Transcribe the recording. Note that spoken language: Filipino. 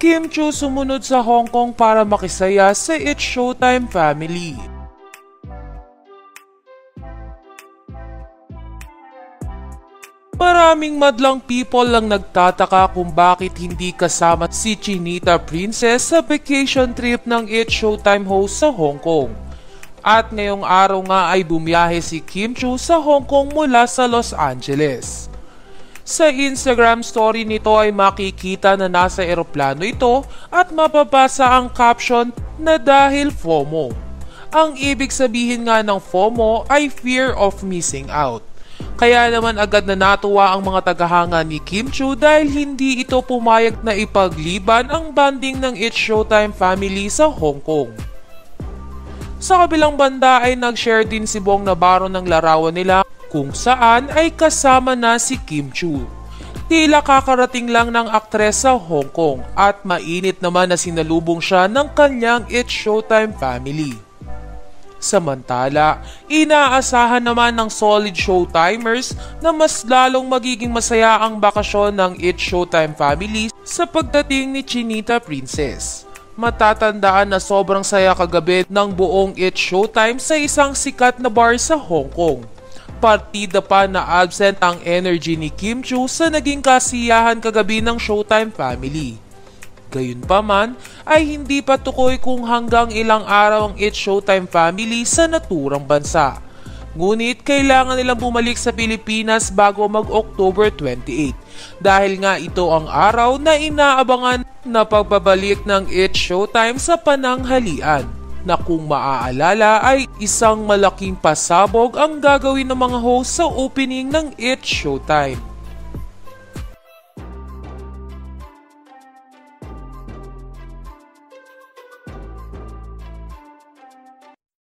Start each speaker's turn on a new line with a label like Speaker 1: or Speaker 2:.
Speaker 1: Kim Chiu sumunod sa Hong Kong para makisaya sa It's Showtime family. Maraming madlang people lang nagtataka kung bakit hindi kasama si Chinita Princess sa vacation trip ng It's Showtime host sa Hong Kong. At ngayong araw nga ay bumiyahe si Kim Chiu sa Hong Kong mula sa Los Angeles. Sa Instagram story nito ay makikita na nasa eroplano ito at mababasa ang caption na dahil FOMO. Ang ibig sabihin nga ng FOMO ay fear of missing out. Kaya naman agad na natuwa ang mga tagahanga ni Kim Chiu dahil hindi ito pumayag na ipagliban ang banding ng It's Showtime family sa Hong Kong. Sa kabilang banda ay nag-share din si Bong Navarro ng larawan nila kung saan ay kasama na si Kim Chiu. Tila kakarating lang ng aktres sa Hong Kong at mainit naman na sinalubong siya ng kanyang It's Showtime family. Samantala, inaasahan naman ng solid showtimers na mas lalong magiging masaya ang bakasyon ng It's Showtime family sa pagdating ni Chinita Princess. Matatandaan na sobrang saya kagabi ng buong It's Showtime sa isang sikat na bar sa Hong Kong. Partida pa na absent ang energy ni Kim Chiu sa naging kasiyahan kagabi ng Showtime family. Gayunpaman ay hindi pa tukoy kung hanggang ilang araw ang It's Showtime family sa naturang bansa. Ngunit kailangan nilang bumalik sa Pilipinas bago mag-October 28 dahil nga ito ang araw na inaabangan na pagbabalik ng It's Showtime sa pananghalian na kung maaalala ay isang malaking pasabog ang gagawin ng mga host sa opening ng It's Showtime.